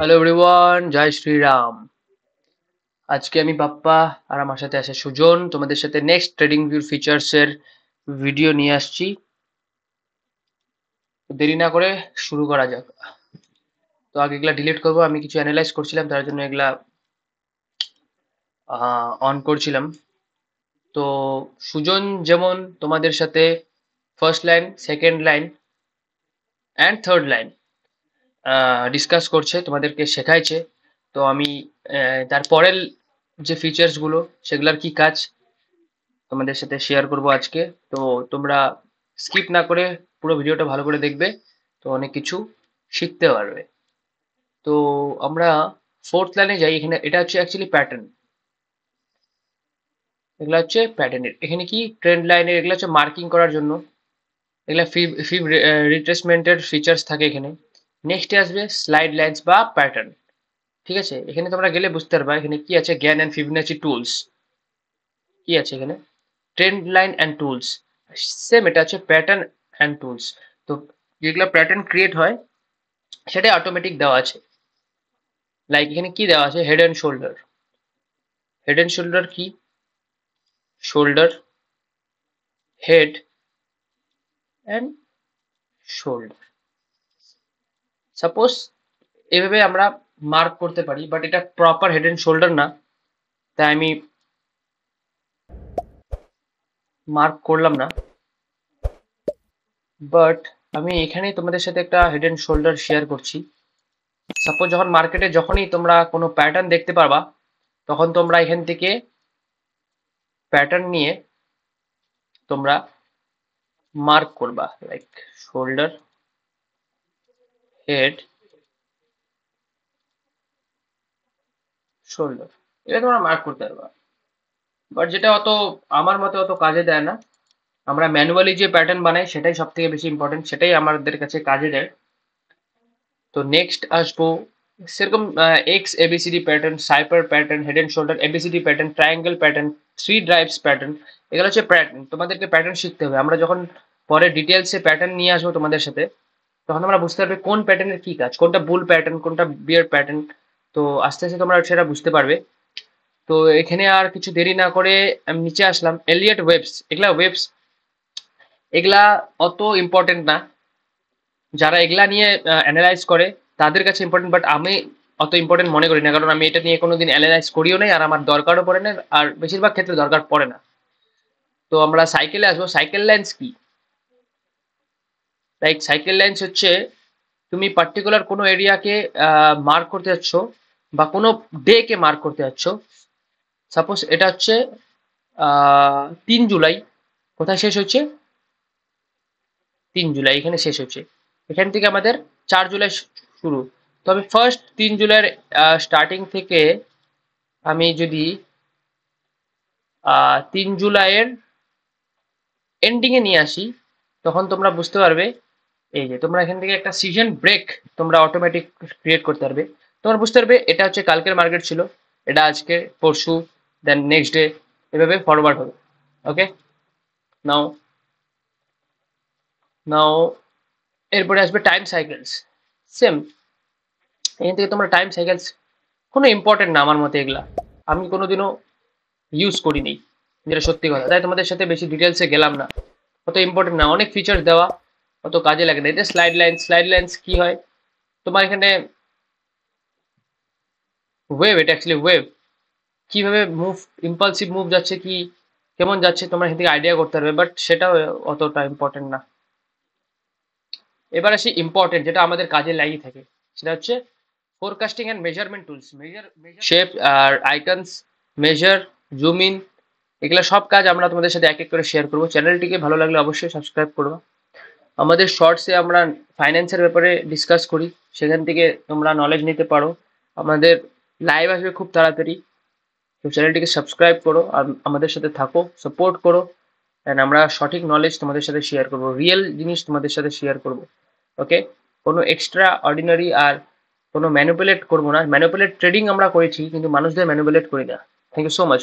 Hello everyone, জয় শ্রীরাম। আজকে আমি বাপ্পা আর আমার সাথে আছে সুজন, তোমাদের সাথে নেক্সট ট্রেডিং ভিউর ফিচার্স এর ভিডিও নিয়ে আসছি। তো দেরি না করে শুরু করা যাক। তো আগে এগুলা ডিলিট করবো, আমি কিছু অ্যানালাইজ করছিলাম তার জন্য এগুলা অন করছিলাম। তো সুজন যেমন তোমাদের সাথে first line, second line and third line discuss করছে, তোমাদেরকে শেখাইছে। তো আমি তার পরের যে ফিচার্স গুলো সেগুলার কি কাজ তোমাদের সাথে শেয়ার করব আজকে। তো তোমরা স্কিপ না করে পুরো ভিডিওটা ভালো করে দেখবে, তো অনেক কিছু শিখতে পারবে। তো আমরা ফোর্থ লাইনে যাই। এখানে এটা হচ্ছে অ্যাকচুয়ালি প্যাটার্ন, এগুলো হচ্ছে প্যাটার্নের। এখানে কি ট্রেন্ড লাইনের, এগুলো হচ্ছে মার্কিং করার জন্য, এগুলা ফিভ ফিভ রিট্রেসমেন্টের ফিচার্স থাকে এখানে। নেক্সটে আসবে স্লাইড লাইন্স বা প্যাটার্ন। ঠিক আছে, এখানে তোমরা গেলে বুঝতে পারবা এখানে কি আছে। জ্ঞান অ্যান্ড ফিবোনাচি টুলস কি আছে এখানে, trend line and tools. Same এটা হচ্ছে প্যাটার্ন অ্যান্ড টুলস। তো যেগুলো প্যাটার্ন ক্রিয়েট হয় সেটাই অটোমেটিক দেওয়া আছে। লাইক এখানে কি দেওয়া আছে, head and shoulder. Head and shoulder কি, shoulder, head and shoulder. Suppose এভাবে আমরা মার্ক করতে পারি, বাট এটা প্রপার হেড অ্যান্ড শোল্ডার না, তাই আমি মার্ক করলাম না। বাট আমি এখানেই তোমাদের সাথে একটা হেড অ্যান্ড শোল্ডার শেয়ার করছি। সাপোজ যখন মার্কেটে যখনই তোমরা কোনো প্যাটার্ন দেখতে পারবা, তখন তোমরা এখান থেকে প্যাটার্ন নিয়ে তোমরা মার্ক করবা, লাইক শোল্ডার, হেড, শোল্ডার। এটা তোমরা মার্ক করতে পারবা। বাট যেটা অত আমার মতে অত কাজে দেয় না। আমরা ম্যানুয়ালি যে প্যাটার্ন বানাই সেটাই সব থেকে বেশি ইম্পর্টেন্ট, সেটাই আমাদের কাছে কাজে দেয়। তো নেক্সট আসবো সেরকম X A B C D pattern, cypher pattern, head and shoulder A B C D pattern, triangle pattern, three drives pattern. এগুলো হচ্ছে প্যাটার্ন। তোমাদেরকে প্যাটার্ন শিখতে হবে। আমরা যখন পরে ডিটেলসে প্যাটার্ন নিয়ে আসবো তোমাদের সাথে, তখন আমরা বুঝতে পারবে কোন প্যাটার্নের কি কাজ, কোনটা বুল প্যাটার্ন, কোনটা বিয়ার প্যাটার্ন। তো আস্তে আস্তে তোমরা সেটা বুঝতে পারবে। তো এখানে আর কিছু দেরি না করে আমি নিচে আসলাম। এলিয়ট ওয়েবস, এগুলা ওয়েবস, এগুলা অত ইম্পর্টেন্ট না। যারা এগুলা নিয়ে অ্যানালাইজ করে তাদের কাছে ইম্পর্টেন্ট, বাট আমি অত ইম্পর্টেন্ট মনে করি না, কারণ আমি এটা নিয়ে কোনোদিন অ্যানালাইজ করিও নাই, আর আমার দরকারও পড়ে না, আর বেশিরভাগ ক্ষেত্রে দরকার পড়ে না। তো আমরা সাইকেলে আসবো। সাইকেল লাইন্স কি, লাইক সাইকেল লাইন্স হচ্ছে তুমি পার্টিকুলার কোনো এরিয়াকে মার্ক করতে যাচ্ছ বা কোনো ডে কে মার্ক করতে যাচ্ছ। সাপোজ এটা হচ্ছে 3 জুলাই, কোথায় শেষ হচ্ছে, 3 জুলাই এখানে শেষ হচ্ছে। এখান থেকে আমাদের 4 জুলাই শুরু। তো আমি ফার্স্ট 3 জুলাইয়ের স্টার্টিং থেকে আমি যদি 3 জুলাইয়ের এন্ডিং এ নিয়ে আসি, তখন তোমরা বুঝতে পারবে এই যে তোমরা এখান থেকে একটা সিজন ব্রেক তোমরা অটোমেটিক ক্রিয়েট করতে পারবে। তোমরা বুঝতে পারবে এটা হচ্ছে কালকের মার্কেট ছিল, এটা আজকে, পরশু, দেন নেক্সট ডে, এভাবে ফরওয়ার্ড হবে। ওকে, নাও নাও এরপরে আসবে টাইম সাইকেলস। সেম, এখান থেকে তোমরা টাইম সাইকেলস, কোনো ইম্পর্টেন্ট না আমার মতে এগুলা, আমি কোনোদিনও ইউজ করিনি, যেটা সত্যি কথা, তাই তোমাদের সাথে বেশি ডিটেলসে গেলাম না। অত ইম্পর্টেন্ট না, অনেক ফিচার্স দেওয়া, অত কাজে লাগে না। এটা স্লাইড লাইন। স্লাইড লাইন্স কি হয়, তোমার এখানে ওয়েভ, এটা অ্যাকচুয়ালি ওয়েভ, কিভাবে মুভ, ইম্পালসিভ মুভ যাচ্ছে কি, কেমন যাচ্ছে, তোমরা এখান থেকে আইডিয়া করতে পারবে, বাট সেটাও অতটা ইম্পর্টেন্ট না। এবার আসি ইম্পর্টেন্ট, যেটা আমাদের কাজে লাগিয়ে থাকে, সেটা হচ্ছে forecasting and measurement tools. Shape আর আইকনস, মেজার, জুম ইন, এগুলো সব কাজ আমরা তোমাদের সাথে এক এক করে শেয়ার করবো। চ্যানেলটিকে ভালো লাগলে অবশ্যই সাবস্ক্রাইব করবো। আমাদের শর্টসে আমরা ফাইন্যান্সের ব্যাপারে ডিসকাস করি, সেখান থেকে তোমরা নলেজ নিতে পারো। আমাদের লাইভ আসবে খুব তাড়াতাড়ি, তো চ্যানেলটিকে সাবস্ক্রাইব করো আর আমাদের সাথে থাকো, সাপোর্ট করো। অ্যান্ড আমরা সঠিক নলেজ তোমাদের সাথে শেয়ার করবো, রিয়েল জিনিস তোমাদের সাথে শেয়ার করবো। ওকে, কোনো এক্সট্রা অর্ডিনারি আর কোনো ম্যানিপুলেট করবো না। ম্যানিপুলেট ট্রেডিং আমরা করেছি, কিন্তু মানুষদের ম্যানিপুলেট করি না। Thank you so much.